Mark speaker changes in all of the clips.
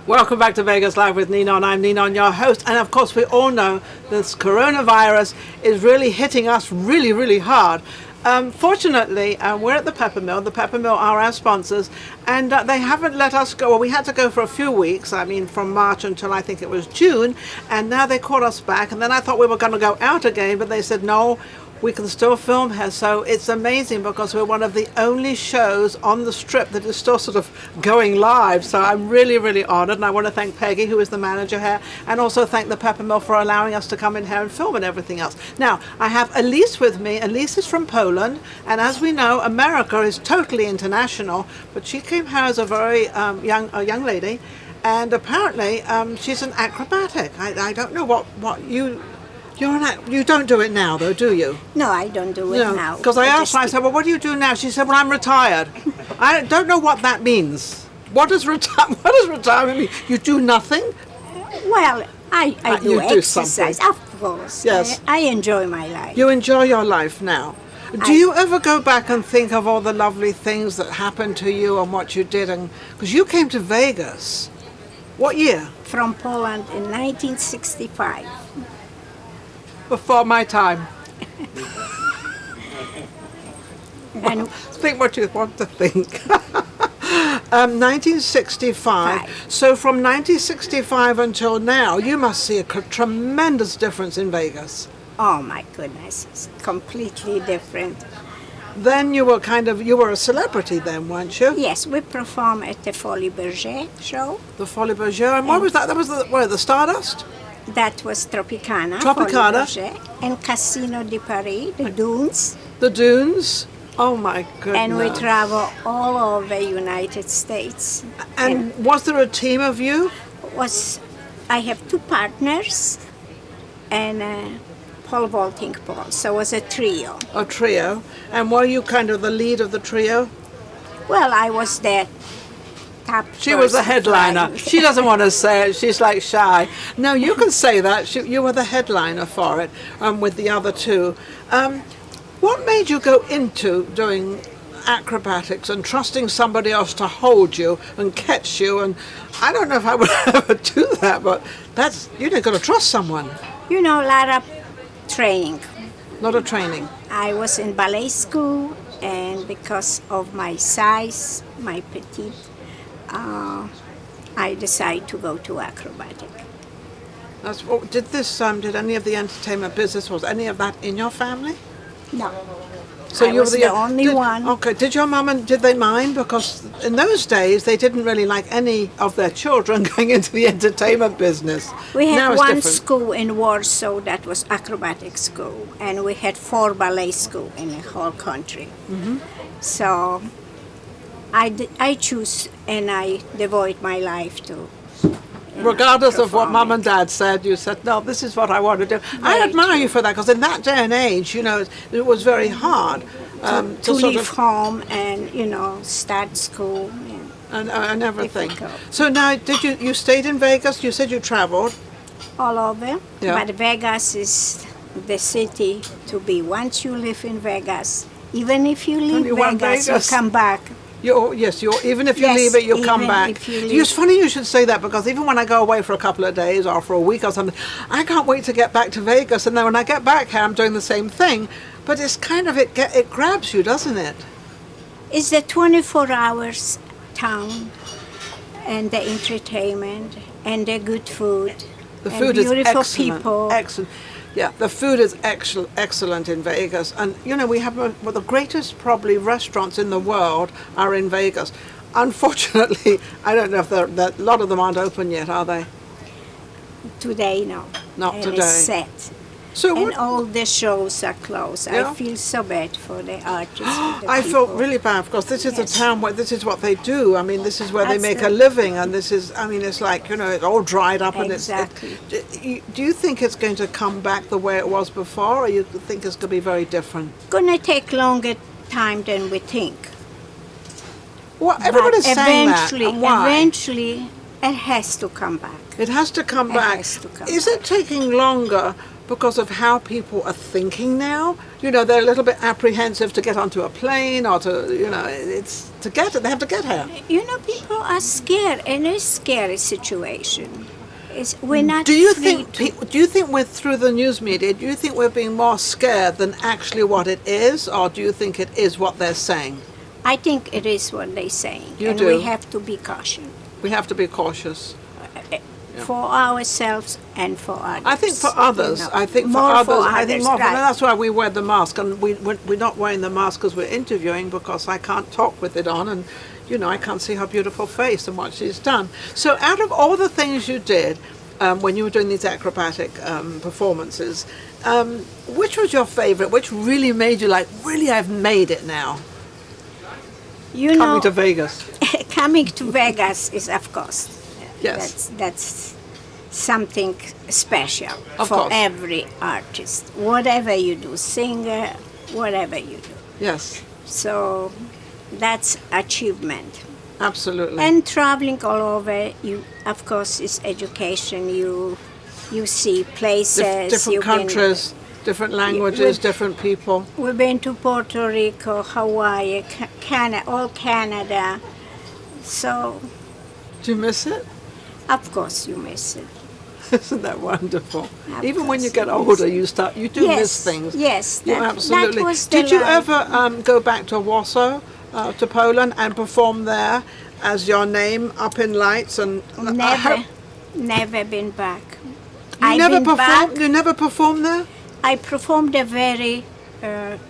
Speaker 1: Welcome back to Vegas Live with Ninon. I'm Ninon, your host. And of course, we all know this coronavirus is really hitting us really, really hard. Fortunately, we're at the Pepper Mill. The Pepper Mill are our sponsors, and they haven't let us go. Well, we had to go for a few weeks, from March until I think it was June, and now they called us back. And then I thought we were going to go out again, but they said, no, we can still film here. So it's amazing because we're one of the only shows on the strip that is still sort of going live. So I'm really, really honored. And I want to thank Peggy, who is the manager here, and also thank the Pepper Mill for allowing us to come in here and film and everything else. Now, I have Alice with me. Alice is from Poland. And as we know, America is totally international. But she came here as a very young lady. And apparently, she's an acrobatic. I don't know what you... You don't do it now, though, do you?
Speaker 2: No, I don't do it now.
Speaker 1: Because I asked her, I said, well, what do you do now? She said, well, I'm retired. I don't know what that means. What does retirement mean? You do nothing?
Speaker 2: Well, I do exercise,
Speaker 1: something.
Speaker 2: Of course.
Speaker 1: Yes.
Speaker 2: I enjoy my life.
Speaker 1: You enjoy your life now. Do you ever go back and think of all the lovely things that happened to you and what you did? Because you came to Vegas. What year?
Speaker 2: From Poland in 1965.
Speaker 1: Before my time.
Speaker 2: And
Speaker 1: think what you want to think. 1965. So from 1965 until now, you must see a tremendous difference in Vegas.
Speaker 2: oh my goodness, it's completely different.
Speaker 1: Then you were a celebrity then, weren't you?
Speaker 2: Yes, we perform at the Folies Bergere show.
Speaker 1: The Folies Bergere. And what was that? That was the Stardust?
Speaker 2: That was Tropicana.
Speaker 1: Tropicana.
Speaker 2: Folies Bergere, and Casino de Paris, the Dunes.
Speaker 1: The Dunes. Oh my goodness.
Speaker 2: And we travel all over the United States.
Speaker 1: And was there a team of you?
Speaker 2: I have two partners and a pole vaulting pole, so it was a trio.
Speaker 1: A trio. And were you kind of the lead of the trio?
Speaker 2: Well, I was the top
Speaker 1: She was the headliner. She doesn't want to say it. She's like shy. No, you can say that. You were the headliner for it with the other two. What made you go into doing acrobatics and trusting somebody else to hold you and catch you? And I don't know if I would ever do that, but you've got to trust someone.
Speaker 2: You know, a lot of training.
Speaker 1: A lot of training.
Speaker 2: I was in ballet school, and because of my size, my petite, I decided to go to acrobatic.
Speaker 1: Did any of the entertainment business, was any of that in your family?
Speaker 2: No.
Speaker 1: So
Speaker 2: I was the only one.
Speaker 1: Okay. Did your mum did they mind? Because in those days they didn't really like any of their children going into the entertainment business.
Speaker 2: We
Speaker 1: Now
Speaker 2: had
Speaker 1: it's
Speaker 2: one
Speaker 1: different.
Speaker 2: school in Warsaw that was acrobatic school, and we had 4 ballet schools in the whole country. Mm-hmm. So I choose and I devote my life to.
Speaker 1: Regardless of what mum and dad said, you said, no, this is what I want to do. I admire you for that, because in that day and age, it was very hard
Speaker 2: to leave home and, start school.
Speaker 1: And everything.
Speaker 2: Difficult.
Speaker 1: So now, you stayed in Vegas? You said you traveled.
Speaker 2: All over.
Speaker 1: Yeah.
Speaker 2: But Vegas is the city to be. Once you live in Vegas, even if you leave Vegas, you come back.
Speaker 1: Even if you leave it, you'll come back. It's funny you should say that, because even when I go away for a couple of days or for a week or something, I can't wait to get back to Vegas. And then when I get back here, I'm doing the same thing. But it's kind of, it grabs you, doesn't it?
Speaker 2: It's the 24 hours town, and the entertainment, and the good food.
Speaker 1: The food
Speaker 2: and
Speaker 1: is
Speaker 2: beautiful
Speaker 1: excellent.
Speaker 2: people.
Speaker 1: Excellent. Yeah, the food is excellent in Vegas. And, we have the greatest probably restaurants in the world are in Vegas. Unfortunately, I don't know if a lot of them aren't open yet, are they?
Speaker 2: Today, no.
Speaker 1: Not
Speaker 2: and
Speaker 1: today.
Speaker 2: It's set. And all the shows are closed. Yeah? I feel so bad for the artists.
Speaker 1: I felt really bad, because this is a town where this is what they do. I mean, this is where they make a living, and this is, it's like, it's all dried up.
Speaker 2: Exactly.
Speaker 1: And do you think it's going to come back the way it was before, or you think it's going to be very different?
Speaker 2: Going to take longer time than we think.
Speaker 1: Well, everybody's saying that. And why?
Speaker 2: Eventually, it has to come back.
Speaker 1: It has to come back.
Speaker 2: Has to come
Speaker 1: Is
Speaker 2: back.
Speaker 1: it taking longer because of how people are thinking now? You know, they're a little bit apprehensive to get onto a plane or to, you know, it's to get it. They have to get here.
Speaker 2: You know, people are scared, and it's a scary situation. We're not.
Speaker 1: Do you
Speaker 2: free
Speaker 1: think? Do you think we're through the news media? Do you think we're being more scared than actually what it is, or do you think it is what they're saying?
Speaker 2: I think it is what they're saying,
Speaker 1: You
Speaker 2: and
Speaker 1: do.
Speaker 2: we have to be cautious
Speaker 1: We have to be cautious.
Speaker 2: for ourselves and for others.
Speaker 1: I think for others,
Speaker 2: you know.
Speaker 1: I think for
Speaker 2: More
Speaker 1: others,
Speaker 2: for
Speaker 1: I think
Speaker 2: others,
Speaker 1: more.
Speaker 2: right.
Speaker 1: And that's why we wear the mask, and we're not wearing the mask because we're interviewing, because I can't talk with it on, and you know I can't see her beautiful face and what she's done. So out of all the things you did when you were doing these acrobatic performances, which was your favorite? Which really made you like, really, I've made it now?
Speaker 2: You know,
Speaker 1: Coming to Vegas.
Speaker 2: coming to Vegas is, of course,
Speaker 1: Yes.
Speaker 2: that's something special
Speaker 1: Of
Speaker 2: for
Speaker 1: course.
Speaker 2: every artist. Whatever you do, singer, whatever you do.
Speaker 1: Yes,
Speaker 2: So that's achievement.
Speaker 1: absolutely.
Speaker 2: And traveling all over, you of course is education. You see places.
Speaker 1: Different
Speaker 2: you've been-
Speaker 1: countries, different languages, different people.
Speaker 2: We've been to Puerto Rico, Hawaii, all Canada. So,
Speaker 1: Do you miss it?
Speaker 2: of course, you miss it.
Speaker 1: Isn't that wonderful?
Speaker 2: Of
Speaker 1: Even when you
Speaker 2: course,
Speaker 1: get
Speaker 2: yes.
Speaker 1: older, you do miss things.
Speaker 2: Yes,
Speaker 1: You absolutely.
Speaker 2: That was the
Speaker 1: Did you
Speaker 2: life.
Speaker 1: ever go back to Warsaw, to Poland, and perform there as your name up in lights? And
Speaker 2: Never been back.
Speaker 1: You
Speaker 2: I've
Speaker 1: never
Speaker 2: been
Speaker 1: performed.
Speaker 2: back.
Speaker 1: You never performed there.
Speaker 2: I performed there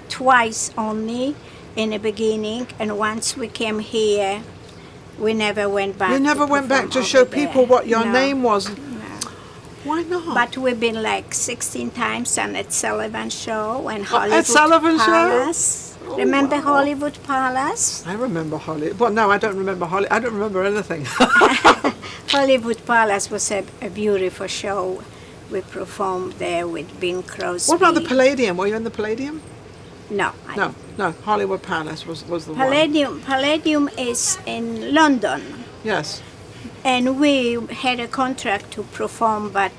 Speaker 2: twice only in the beginning, and once we came here, we never went back.
Speaker 1: You never
Speaker 2: to
Speaker 1: went back to
Speaker 2: perform
Speaker 1: show
Speaker 2: over
Speaker 1: people
Speaker 2: there.
Speaker 1: what your
Speaker 2: No,
Speaker 1: name was.
Speaker 2: no.
Speaker 1: Why not?
Speaker 2: But we've been like 16 times on at Sullivan show and Hollywood
Speaker 1: Sullivan show?
Speaker 2: Palace.
Speaker 1: Oh,
Speaker 2: Remember
Speaker 1: wow.
Speaker 2: Hollywood Palace?
Speaker 1: I remember Holly. Well, no, I don't remember Holly. I don't remember anything.
Speaker 2: Hollywood Palace was a beautiful show. We performed there with Bing Crosby.
Speaker 1: What about the Palladium? Were you in the Palladium?
Speaker 2: No.
Speaker 1: No. Hollywood Palace was the one.
Speaker 2: Palladium is in London.
Speaker 1: Yes.
Speaker 2: And we had a contract to perform, but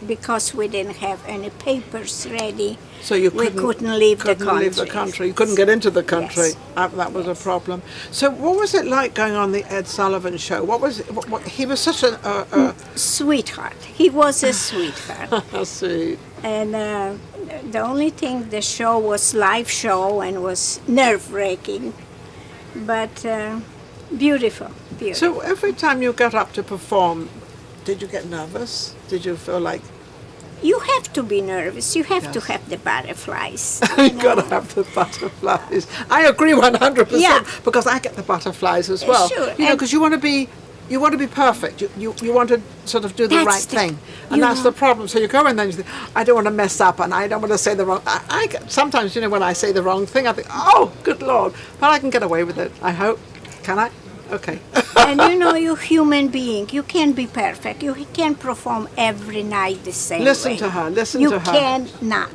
Speaker 2: because we didn't have any papers ready,
Speaker 1: So you
Speaker 2: we
Speaker 1: couldn't,
Speaker 2: couldn't leave the
Speaker 1: leave the
Speaker 2: country.
Speaker 1: country. You couldn't get into the country.
Speaker 2: Yes.
Speaker 1: That was a problem. So what was it like going on the Ed Sullivan show? What was it, he was such a
Speaker 2: Sweetheart. He was a sweetheart.
Speaker 1: sweet.
Speaker 2: And the only thing, the show was live show and was nerve-wracking, but beautiful.
Speaker 1: So every time you got up to perform, did you get nervous? Did you feel like
Speaker 2: You have to be nervous. You have to
Speaker 1: Yes.
Speaker 2: have the butterflies.
Speaker 1: you've got to have the butterflies? I agree 100%,
Speaker 2: Yeah.
Speaker 1: because I get the butterflies as well.
Speaker 2: Sure,
Speaker 1: You know,
Speaker 2: and-
Speaker 1: because you want to be perfect. You want to sort of do the
Speaker 2: That's
Speaker 1: right
Speaker 2: the-
Speaker 1: thing, and
Speaker 2: you
Speaker 1: that's
Speaker 2: know-
Speaker 1: the problem. So you go in there and you think, I don't want to mess up, and I don't want to say the wrong. Sometimes, you know, when I say the wrong thing, I think, oh, good Lord, but I can get away with it. I hope. Can I? Okay.
Speaker 2: And you know, you're human being. You can't be perfect. You can't perform every night the same
Speaker 1: Listen
Speaker 2: way.
Speaker 1: to her, listen
Speaker 2: you
Speaker 1: to her.
Speaker 2: cannot.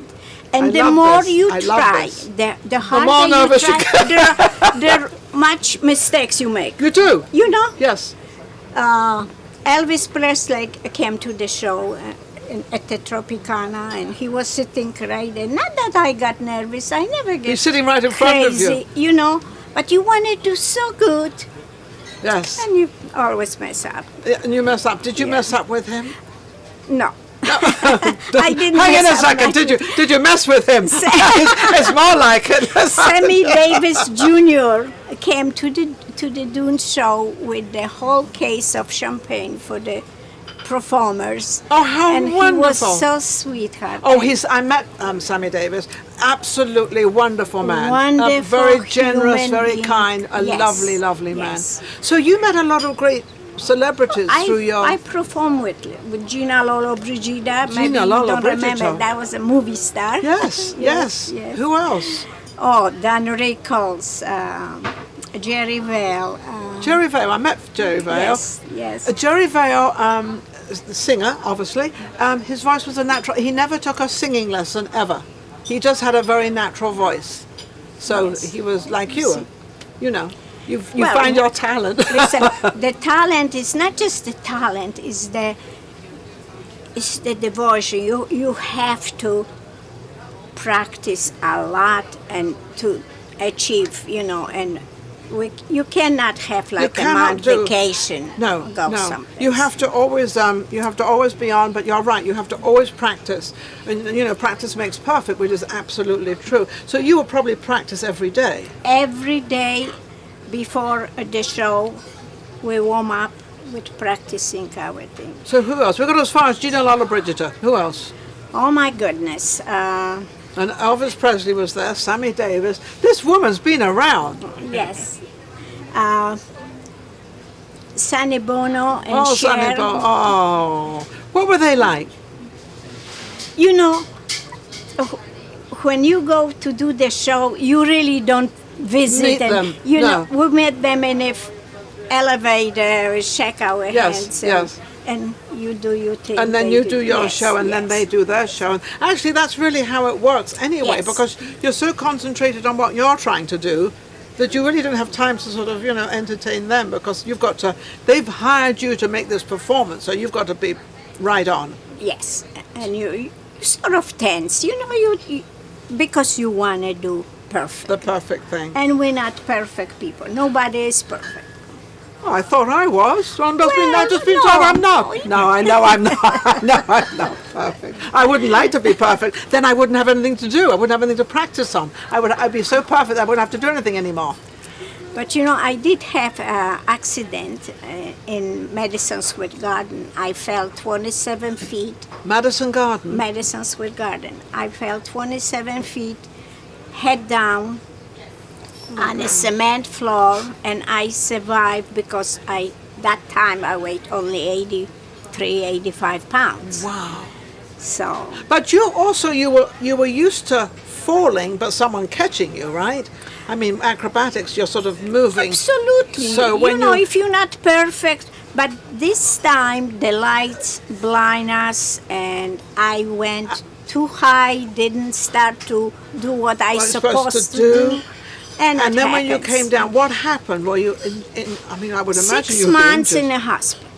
Speaker 2: And
Speaker 1: I
Speaker 2: the
Speaker 1: love
Speaker 2: more
Speaker 1: this.
Speaker 2: you
Speaker 1: I love
Speaker 2: try,
Speaker 1: this.
Speaker 2: the harder
Speaker 1: more
Speaker 2: you
Speaker 1: nervous you
Speaker 2: try, the much mistakes you make.
Speaker 1: You do.
Speaker 2: You know?
Speaker 1: Yes.
Speaker 2: Elvis Presley came to the show at the Tropicana, and he was sitting right there. Not that I got nervous. I never get
Speaker 1: He's sitting right in front of
Speaker 2: crazy,
Speaker 1: you.
Speaker 2: you know. But you want to do so good,
Speaker 1: Yes.
Speaker 2: and you always mess up.
Speaker 1: And you mess up. Did you
Speaker 2: Yeah.
Speaker 1: mess up with him?
Speaker 2: No. I didn't
Speaker 1: Hang in
Speaker 2: mess
Speaker 1: a
Speaker 2: up
Speaker 1: second.
Speaker 2: my-
Speaker 1: Did you mess with him? It's more like it.
Speaker 2: Sammy Davis Jr. came to the Dune show with the whole case of champagne for the performers.
Speaker 1: Oh, how
Speaker 2: and
Speaker 1: wonderful.
Speaker 2: he was so sweetheart.
Speaker 1: Oh, I met Sammy Davis. Absolutely wonderful man.
Speaker 2: Wonderful
Speaker 1: very generous,
Speaker 2: human
Speaker 1: very
Speaker 2: being.
Speaker 1: kind, a
Speaker 2: Yes,
Speaker 1: lovely, lovely man.
Speaker 2: yes.
Speaker 1: So you met a lot of great celebrities through your...
Speaker 2: I performed with Gina Lolo Brigida. Maybe
Speaker 1: Gina
Speaker 2: you
Speaker 1: Lolo
Speaker 2: don't
Speaker 1: Brigida.
Speaker 2: remember. That was a movie star.
Speaker 1: Yes, yes.
Speaker 2: yes.
Speaker 1: Who else?
Speaker 2: Oh, Dan Rickles, Jerry Vale.
Speaker 1: Jerry Vale. I met Jerry Vale.
Speaker 2: Yes, yes.
Speaker 1: Jerry Vale, the singer, obviously, his voice was a natural. He never took a singing lesson, ever. He just had a very natural voice. So
Speaker 2: Yes.
Speaker 1: he was like you. You know, you
Speaker 2: Well,
Speaker 1: find your talent.
Speaker 2: Listen, the talent is not just the talent, is it's the devotion. You have to practice a lot and to achieve, and you cannot have like a month vacation.
Speaker 1: No.
Speaker 2: Someplace.
Speaker 1: You have to always be on. But you're right. You have to always practice, and practice makes perfect, which is absolutely true. So you will probably practice every day.
Speaker 2: Every day before the show, we warm up with practicing our thing.
Speaker 1: So who else? We got as far as Gina Lollobrigida. Who else?
Speaker 2: Oh my goodness.
Speaker 1: And Elvis Presley was there, Sammy Davis. This woman's been around.
Speaker 2: Yes. Sonny Bono and Cher.
Speaker 1: Sonny Bono. Oh, what were they like?
Speaker 2: When you go to do the show, you really don't visit
Speaker 1: them.
Speaker 2: We met them in the elevator, shake our hands.
Speaker 1: Yes.
Speaker 2: And you do your thing.
Speaker 1: And then you do your show, and then they do their show. And actually, that's really how it works anyway, because you're so concentrated on what you're trying to do that you really don't have time to sort of, entertain them, because they've hired you to make this performance, so you've got to be right on.
Speaker 2: Yes, and you sort of tense, because you want to do perfect.
Speaker 1: The perfect thing.
Speaker 2: And we're not perfect people. Nobody is perfect.
Speaker 1: Oh, I thought I was. I've just been told I'm not. No, I know I'm not. I know I'm not perfect. I wouldn't like to be perfect. Then I wouldn't have anything to do. I wouldn't have anything to practice on. I'd be so perfect I wouldn't have to do anything anymore.
Speaker 2: But I did have an accident in Madison Square Garden. I fell 27 feet.
Speaker 1: Madison Square Garden.
Speaker 2: I fell 27 feet, head down, on a cement floor, and I survived because that time I weighed only 85 pounds.
Speaker 1: Wow.
Speaker 2: So.
Speaker 1: But you were used to falling, but someone catching you, right? I mean, acrobatics, you're sort of moving.
Speaker 2: Absolutely.
Speaker 1: So when
Speaker 2: if you're not perfect, but this time the lights blind us, and I went too high, didn't start to do what I supposed to do. And
Speaker 1: then when you came down, what happened? Were you I would imagine
Speaker 2: 6 months in the hospital.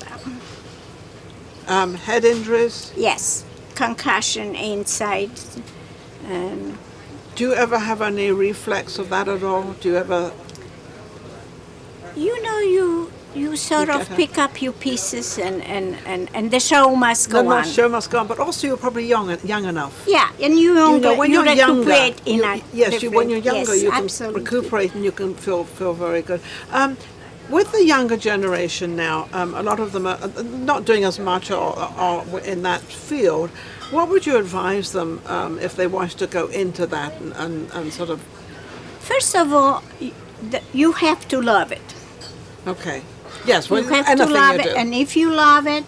Speaker 1: Head injuries?
Speaker 2: Yes, concussion inside.
Speaker 1: Do you ever have any reflex of that at all? Do you ever?
Speaker 2: You sort of pick up your pieces, and the show must go on.
Speaker 1: The show must go on, but also you're probably young enough.
Speaker 2: Yeah, and when you're younger,
Speaker 1: when you're younger, you can
Speaker 2: absolutely
Speaker 1: recuperate and you can feel very good. With the younger generation now, a lot of them are not doing as much or in that field. What would you advise them if they wish to go into that and sort of?
Speaker 2: First of all, you have to love it.
Speaker 1: Okay. Yes,
Speaker 2: you have to love it, and if you love it,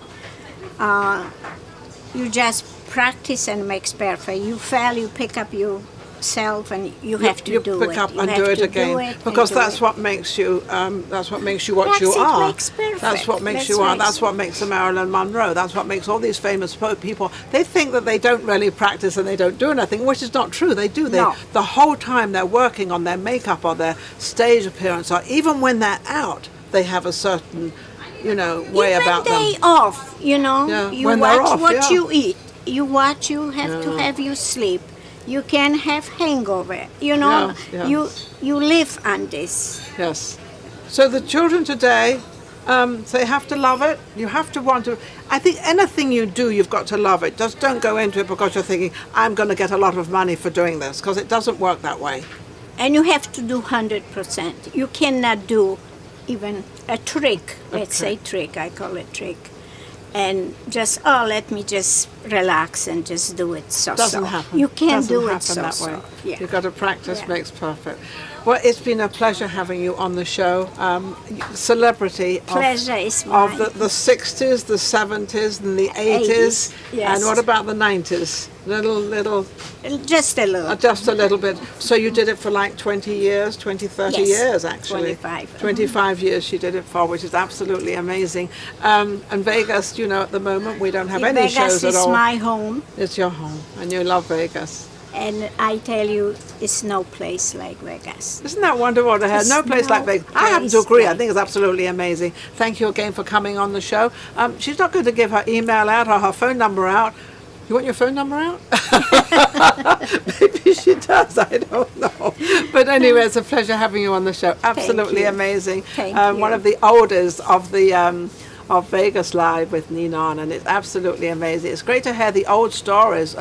Speaker 2: you just practice and makes perfect. You fail, you pick up yourself, and you have to do it.
Speaker 1: You pick up and do it again, because that's what makes you. That's what makes you what you are.
Speaker 2: Makes perfect.
Speaker 1: That's what makes you are. That's what makes a Marilyn Monroe. That's what makes all these famous people. They think that they don't really practice and they don't do anything, which is not true. They do.
Speaker 2: No.
Speaker 1: The whole time they're working on their makeup or their stage appearance, or even when they're out, they have a certain, way
Speaker 2: even
Speaker 1: about them.
Speaker 2: Day off,
Speaker 1: Yeah,
Speaker 2: you
Speaker 1: when
Speaker 2: watch
Speaker 1: off,
Speaker 2: what you eat. You watch. You have to have your sleep. You can have hangover. You live on this.
Speaker 1: Yes. So the children today, they have to love it. You have to want to. I think anything you do, you've got to love it. Just don't go into it because you're thinking, I'm going to get a lot of money for doing this, because it doesn't work that way. And
Speaker 2: you have to do 100%. You cannot do even a trick. Let's say trick. I call it trick. And just, let me just relax and just do it
Speaker 1: Doesn't happen.
Speaker 2: You can't do it
Speaker 1: that way.
Speaker 2: Yeah.
Speaker 1: You've got to practice makes perfect. Well, it's been a pleasure having you on the show. Celebrity
Speaker 2: pleasure is mine.
Speaker 1: Of the 60s, the 70s, and the 80s.
Speaker 2: Yes.
Speaker 1: And what about the 90s? Little.
Speaker 2: Just a little.
Speaker 1: Just a little bit. So you did it for like 20 years, 30 years actually.
Speaker 2: 25.
Speaker 1: 25 years she did it for, which is absolutely amazing. And Vegas, at the moment we don't have any shows at all.
Speaker 2: Vegas is my home.
Speaker 1: It's your home, and you love Vegas.
Speaker 2: And I tell you, it's no place like Vegas.
Speaker 1: Isn't that wonderful to have?
Speaker 2: It's
Speaker 1: No place like
Speaker 2: no
Speaker 1: Vegas. I happen to
Speaker 2: place
Speaker 1: agree. I
Speaker 2: like
Speaker 1: think it's absolutely amazing. Thank you again for coming on the show. She's not going to give her email out or her phone number out. You want your phone number out? Maybe she does. I don't know. But anyway, it's a pleasure having you on the show. Absolutely
Speaker 2: you.
Speaker 1: amazing.
Speaker 2: Thank
Speaker 1: One
Speaker 2: you.
Speaker 1: of the oldest of the of Vegas Live with Ninon, and it's absolutely amazing. It's great to hear the old stories.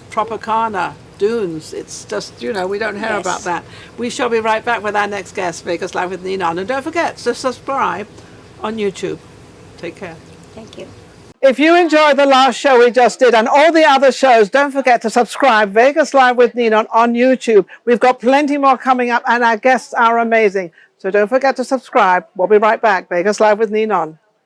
Speaker 1: Tropicana, dunes. It's just, you know, we don't hear
Speaker 2: Yes.
Speaker 1: about that. We shall be right back with our next guest, Vegas Live with Ninon. And don't forget to subscribe on YouTube. Take care.
Speaker 2: Thank you.
Speaker 1: If you enjoyed the last show we just did and all the other shows, don't forget to subscribe Vegas Live with Ninon on YouTube. We've got plenty more coming up and our guests are amazing. So don't forget to subscribe. We'll be right back. Vegas Live with Ninon.